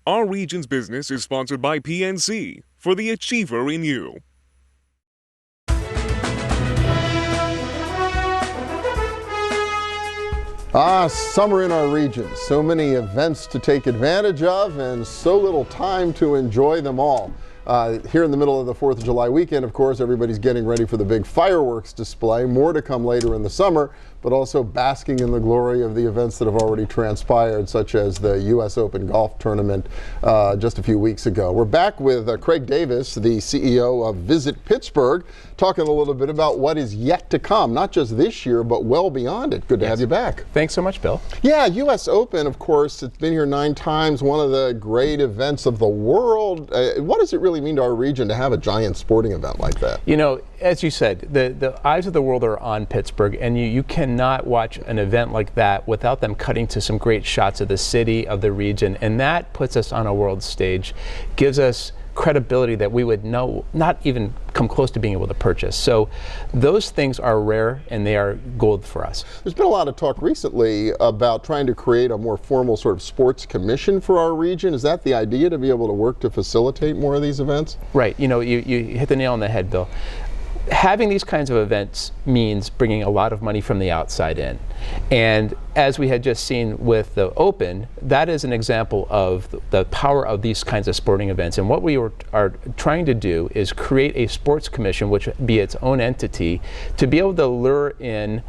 Our region's business is sponsored by PNC for the achiever in you. Summer in our region. So many events to take advantage of and so little time to enjoy them all. Here in the middle of the 4th of July weekend, of course, everybody's getting ready for the big fireworks display. More to come later in the summer, but also basking in the glory of the events that have already transpired, such as the U.S. Open golf tournament just a few weeks ago. We're back with Craig Davis, the CEO of Visit Pittsburgh, talking a little bit about what is yet to come, not just this year, but well beyond it. Good to have you back. Thanks so much, Bill. Yeah, U.S. Open, of course, it's been here 9 times, one of the great events of the world. What does it really mean to our region to have a giant sporting event like that? You know, as you said, the eyes of the world are on Pittsburgh, and you cannot watch an event like that without them cutting to some great shots of the city, of the region, and that puts us on a world stage, gives us credibility that we would not even come close to being able to purchase. So those things are rare and they are gold for us. There's been a lot of talk recently about trying to create a more formal sort of sports commission for our region. Is that the idea, to be able to work to facilitate more of these events? Right. You know, you hit the nail on the head, Bill. Having these kinds of events means bringing a lot of money from the outside in. And as we had just seen with the Open, that is an example of the power of these kinds of sporting events. And what we are trying to do is create a sports commission, which would be its own entity, to be able to lure in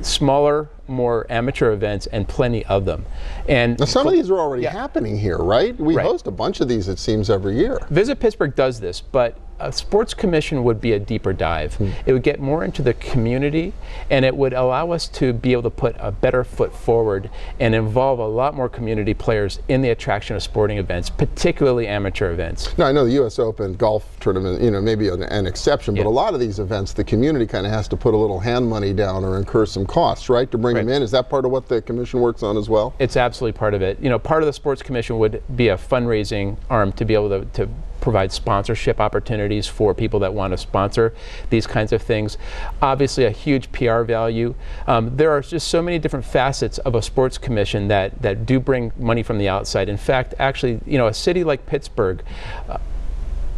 smaller, more amateur events, and plenty of them. And now, some of these are already happening here, right? We host a bunch of these, it seems, every year. Visit Pittsburgh does this, but a sports commission would be a deeper dive. It would get more into the community, and it would allow us to be able to put a better foot forward and involve a lot more community players in the attraction of sporting events, particularly amateur events. Now, I know the U.S. Open golf tournament, you know, maybe an exception, but a lot of these events, the community kind of has to put a little hand money down or incur some costs, right, to bring them in. Is that part of what the commission works on as well? It's absolutely part of it. You know, part of the sports commission would be a fundraising arm to be able to provide sponsorship opportunities for people that want to sponsor these kinds of things. Obviously a huge PR value. There are just so many different facets of a sports commission that do bring money from the outside. In fact, actually, you know, a city like Pittsburgh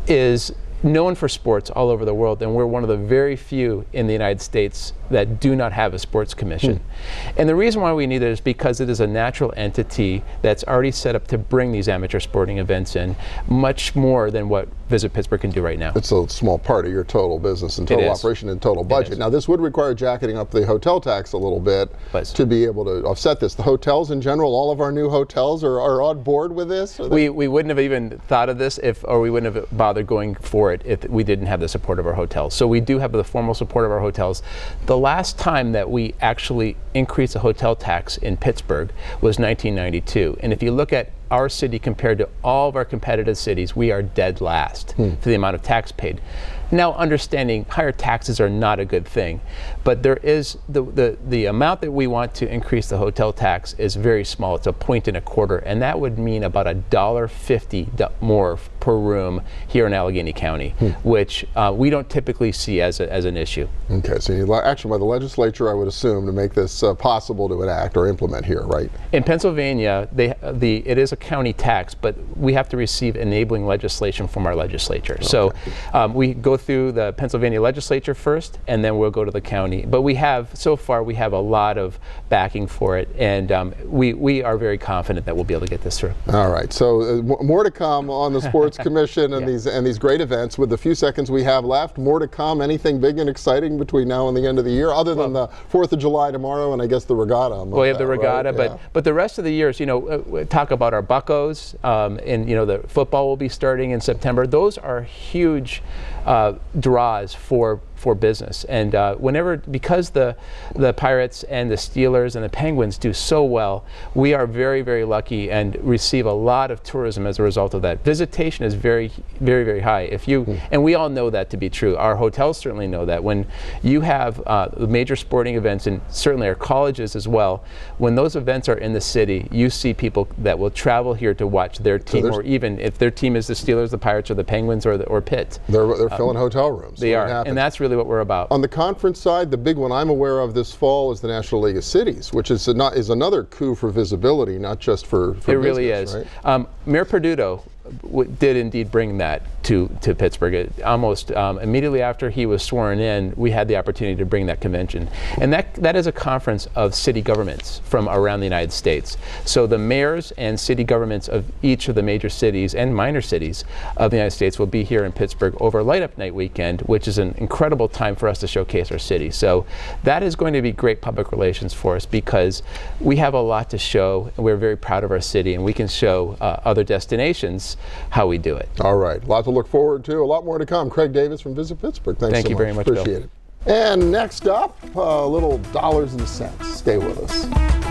is known for sports all over the world, and we're one of the very few in the United States that do not have a sports commission. And the reason why we need it is because it is a natural entity that's already set up to bring these amateur sporting events in, much more than what Visit Pittsburgh can do right now. It's a small part of your total business and total operation and total budget. Now, this would require jacketing up the hotel tax a little bit to be able to offset this. The hotels in general, all of our new hotels are on board with this? We wouldn't have even thought of this or we wouldn't have bothered going for it if we didn't have the support of our hotels. So we do have the formal support of our hotels. The last time that we actually increased the hotel tax in Pittsburgh was 1992. And if you look at our city compared to all of our competitive cities, we are dead last for the amount of tax paid. Now, understanding higher taxes are not a good thing, but there is the amount that we want to increase the hotel tax is very small. It's 1.25 and that would mean about $1.50 more per room here in Allegheny County, which we don't typically see as an issue. Okay, so you action by the legislature, I would assume, to make this possible to enact or implement here, right? In Pennsylvania, it is a county tax, but we have to receive enabling legislation from our legislature. Okay. So we go through the Pennsylvania legislature first, and then we'll go to the county. But so far we have a lot of backing for it, and we are very confident that we'll be able to get this through. All right, so more to come on the Sports Commission and these great events. With the few seconds we have left, more to come. Anything big and exciting between now and the end of the year, other than the 4th of July tomorrow and I guess the regatta? We have the regatta, right? but the rest of the years, you know, we talk about our Buccos, and you know, the football will be starting in September. Those are huge draws for business, and because the Pirates and the Steelers and the Penguins do so well, we are very, very lucky and receive a lot of tourism as a result of that. Visitation is very, very, very high. And we all know that to be true. Our hotels certainly know that. When you have major sporting events, and certainly our colleges as well, when those events are in the city, you see people that will travel here to watch their team, or even if their team is the Steelers, the Pirates, or the Penguins, or Pitt. They're filling hotel rooms. They are, and that's really really what we're about. On the conference side, the big one I'm aware of this fall is the National League of Cities, which is another coup for visibility, not just for it really business, is. Right? Mayor Perduto did indeed bring that to Pittsburgh. Almost immediately after he was sworn in, we had the opportunity to bring that convention. And that is a conference of city governments from around the United States. So the mayors and city governments of each of the major cities and minor cities of the United States will be here in Pittsburgh over Light Up Night weekend, which is an incredible time for us to showcase our city. So that is going to be great public relations for us, because we have a lot to show, and we're very proud of our city, and we can show other destinations how we do it. All right, a lot to look forward to, a lot more to come. Craig Davis from Visit Pittsburgh. Thank you very much, Appreciate Bill. it. And next up, a little dollars and cents. Stay with us.